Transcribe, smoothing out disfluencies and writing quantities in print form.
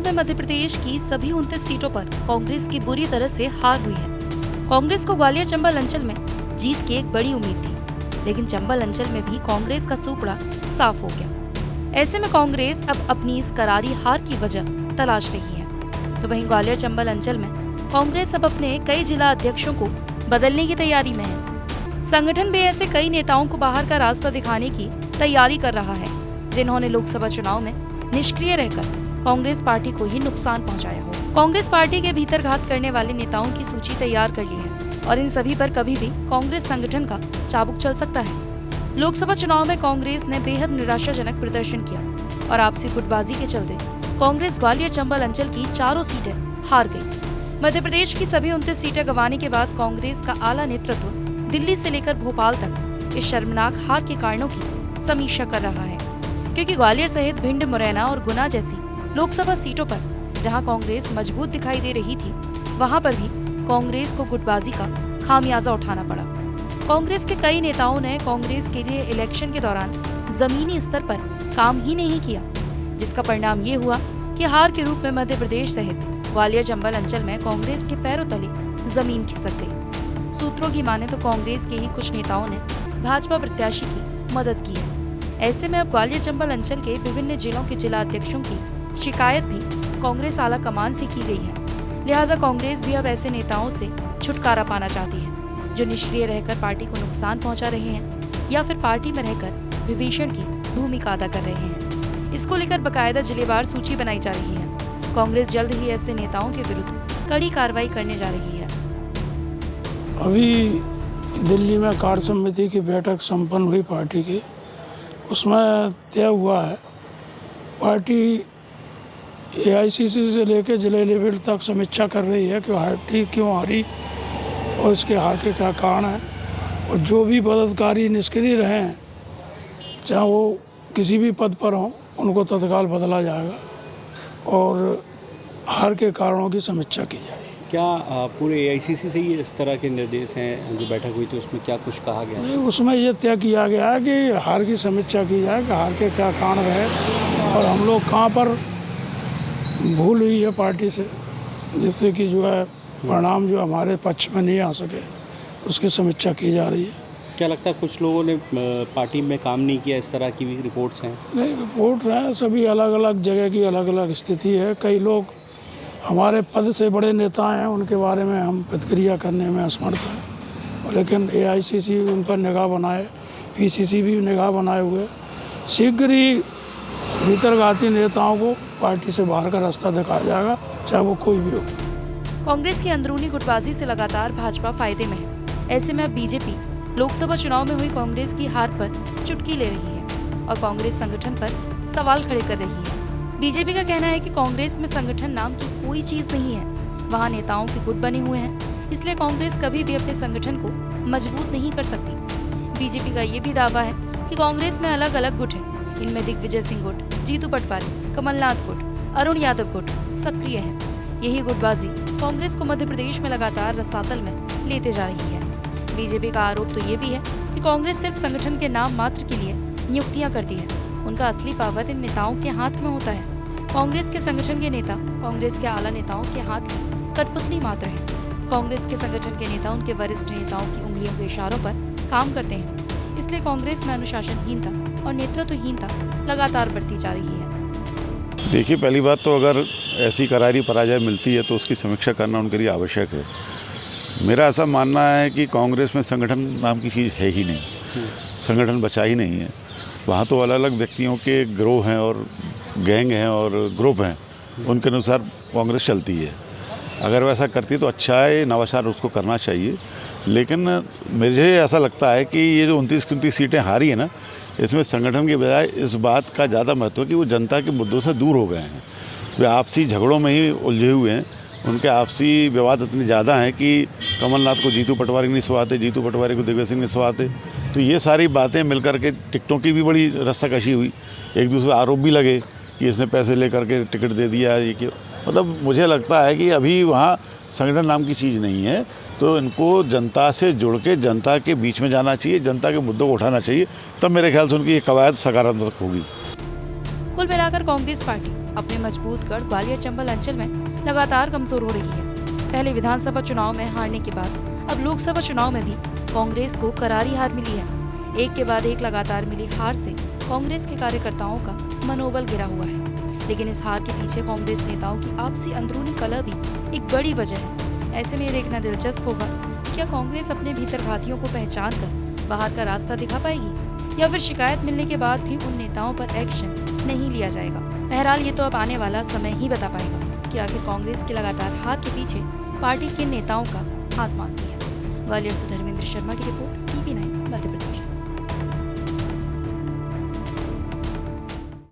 में मध्य प्रदेश की सभी 29 सीटों पर कांग्रेस की बुरी तरह से हार हुई है। कांग्रेस को ग्वालियर चंबल अंचल में जीत की एक बड़ी उम्मीद थी, लेकिन चंबल अंचल में भी कांग्रेस का सूपड़ा साफ हो गया। ऐसे में कांग्रेस अब अपनी इस करारी हार की वजह तलाश रही है। तो वहीं ग्वालियर चंबल अंचल में कांग्रेस अब अपने कई जिला अध्यक्षों को बदलने की तैयारी में है। संगठन भी ऐसे कई नेताओं को बाहर का रास्ता दिखाने की तैयारी कर रहा है, जिन्होंने लोकसभा चुनाव में निष्क्रिय रहकर कांग्रेस पार्टी को ही नुकसान पहुंचाया हो। कांग्रेस पार्टी के भीतर घात करने वाले नेताओं की सूची तैयार कर ली है और इन सभी पर कभी भी कांग्रेस संगठन का चाबुक चल सकता है। लोकसभा चुनाव में कांग्रेस ने बेहद निराशाजनक प्रदर्शन किया और आपसी गुटबाजी के चलते कांग्रेस ग्वालियर चंबल अंचल की चारों सीटें हार गई। मध्य प्रदेश की सभी 29 सीटें गंवाने के बाद कांग्रेस का आला नेतृत्व दिल्ली से लेकर भोपाल तक इस शर्मनाक हार के कारणों की समीक्षा कर रहा है, क्योंकि ग्वालियर सहित भिंड, मुरैना और गुना जैसी लोकसभा सीटों पर जहां कांग्रेस मजबूत दिखाई दे रही थी, वहां पर भी कांग्रेस को गुटबाजी का खामियाजा उठाना पड़ा। कांग्रेस के कई नेताओं ने कांग्रेस के लिए इलेक्शन के दौरान जमीनी स्तर पर काम ही नहीं किया, जिसका परिणाम ये हुआ कि हार के रूप में मध्य प्रदेश सहित ग्वालियर चंबल अंचल में कांग्रेस के पैरों तले जमीन खिसक गई। सूत्रों की माने तो कांग्रेस के ही कुछ नेताओं ने भाजपा प्रत्याशी की मदद की है। ऐसे में अब ग्वालियर चंबल अंचल के विभिन्न जिलों के जिला अध्यक्षों की शिकायत भी कांग्रेस आला कमान से की गई है। लिहाजा कांग्रेस भी अब ऐसे नेताओं से छुटकारा पाना चाहती है, जो निष्क्रिय रहकर पार्टी को नुकसान पहुंचा रहे हैं या फिर पार्टी में रहकर विभीषण की भूमिका अदा कर रहे हैं। इसको लेकर बकायदा जिलेवार सूची बनाई जा रही है। कांग्रेस जल्द ही ऐसे नेताओं के विरुद्ध कड़ी कार्रवाई करने जा रही है। अभी दिल्ली में कार्य समिति की बैठक संपन्न हुई पार्टी की, उसमें तय हुआ है पार्टी एआईसीसी से लेकर जिले लेवल तक समीक्षा कर रही है कि पार्टी क्यों हारी और इसके हार के क्या कारण है, और जो भी पदाधिकारी निष्क्रिय रहे हैं, चाहे वो किसी भी पद पर हों, उनको तत्काल बदला जाएगा और हार के कारणों की समीक्षा की जाएगी। क्या पूरे एआईसीसी से ही इस तरह के निर्देश हैं? जो बैठक हुई थी उसमें क्या कुछ कहा गया? नहीं, उसमें ये तय किया गया है कि हार की समीक्षा की जाए कि हार के क्या कारण रहे और हम लोग कहाँ पर भूल हुई है पार्टी से, जिससे कि जो है परिणाम जो हमारे पक्ष में नहीं आ सके, उसकी समीक्षा की जा रही है। क्या लगता है कुछ लोगों ने पार्टी में काम नहीं किया, इस तरह की भी रिपोर्ट्स हैं? नहीं, रिपोर्ट हैं, सभी अलग अलग जगह की अलग अलग स्थिति है। कई लोग हमारे पद से बड़े नेता हैं, उनके बारे में हम प्रतिक्रिया करने में असमर्थ हैं, लेकिन एआईसीसी उन पर निगाह बनाए, पीसीसी भी निगाह बनाए हुए शीघ्र ही भीतरघाती नेताओं को पार्टी से बाहर का रास्ता दिखाया जाएगा, चाहे वो कोई भी हो। कांग्रेस की अंदरूनी गुटबाजी से लगातार भाजपा फायदे में है। ऐसे में अब बीजेपी लोकसभा चुनाव में हुई कांग्रेस की हार पर चुटकी ले रही है और कांग्रेस संगठन पर सवाल खड़े कर रही है। बीजेपी का कहना है कि कांग्रेस में संगठन नाम की कोई चीज नहीं है, वहाँ नेताओं के गुट बने हुए हैं, इसलिए कांग्रेस कभी भी अपने संगठन को मजबूत नहीं कर सकती। बीजेपी का ये भी दावा है कि कांग्रेस में अलग अलग गुट है, इनमें दिग्विजय सिंह गुट, जीतू पटवारी, कमलनाथ गुट, अरुण यादव गुट सक्रिय है। यही गुटबाजी कांग्रेस को मध्य प्रदेश में लगातार रसातल में लेते जा रही है। बीजेपी का आरोप तो ये भी है कि कांग्रेस सिर्फ संगठन के नाम मात्र के लिए नियुक्तियां करती है, उनका असली पावर इन नेताओं के हाथ में होता है। कांग्रेस के संगठन के नेता कांग्रेस के आला नेताओं के हाथ की कठपुतली मात्र है। कांग्रेस के संगठन के नेता उनके वरिष्ठ नेताओं की उंगलियों के इशारों पर काम करते हैं, इसलिए कांग्रेस में अनुशासनहीनता और नेतृत्वहीनता लगातार बढ़ती जा रही है। देखिए, पहली बात तो अगर ऐसी करारी पराजय मिलती है तो उसकी समीक्षा करना उनके लिए आवश्यक है। मेरा ऐसा मानना है कि कांग्रेस में संगठन नाम की चीज़ है ही नहीं, संगठन बचा ही नहीं है। वहाँ तो अलग अलग व्यक्तियों के गिरोह हैं और गैंग हैं और ग्रुप हैं, उनके अनुसार कांग्रेस चलती है। अगर वैसा करती तो अच्छा है, नवाचार उसको करना चाहिए। लेकिन मुझे ऐसा लगता है कि ये जो 29 सीटें हारी है ना, इसमें संगठन के बजाय इस बात का ज़्यादा महत्व है कि वो जनता के मुद्दों से दूर हो गए हैं। वे आपसी झगड़ों में ही उलझे हुए हैं, उनके आपसी विवाद इतने ज़्यादा हैं कि कमलनाथ को जीतू पटवारी नहीं सुहाते, जीतू पटवारी को दिग्विजय सिंह नहीं सुहाते। तो ये सारी बातें मिलकर के टिकटों की भी बड़ी रस्साकशी हुई, एक दूसरे पर आरोप भी लगे कि इसने पैसे लेकर के टिकट दे दिया, ये कि मतलब मुझे लगता है कि अभी वहाँ संगठन नाम की चीज़ नहीं है। तो इनको जनता से जुड़ के जनता के बीच में जाना चाहिए, जनता के मुद्दों को उठाना चाहिए, तब मेरे ख्याल से उनकी ये कवायद सकारात्मक होगी। कुल मिलाकर कांग्रेस पार्टी अपने मजबूत गढ़ ग्वालियर चंबल अंचल में लगातार कमजोर हो रही है। पहले विधानसभा चुनाव में हारने के बाद अब लोकसभा चुनाव में भी कांग्रेस को करारी हार मिली है। एक के बाद एक लगातार मिली हार से कांग्रेस के कार्यकर्ताओं का मनोबल गिरा हुआ है। लेकिन इस हार के पीछे कांग्रेस नेताओं की आपसी अंदरूनी कलह भी एक बड़ी वजह है। ऐसे में ये देखना दिलचस्प होगा क्या कांग्रेस अपने भीतर घातियों को पहचान कर बाहर का रास्ता दिखा पाएगी या फिर शिकायत मिलने के बाद भी उन नेताओं पर एक्शन नहीं लिया जाएगा। बहरहाल ये तो अब आने वाला समय ही बता पाएगा कि आखिर कांग्रेस की लगातार हार के पीछे पार्टी के नेताओं का हाथ मांगती है। ग्वालियर से धर्मेंद्र शर्मा की रिपोर्ट, TV9 मध्य प्रदेश।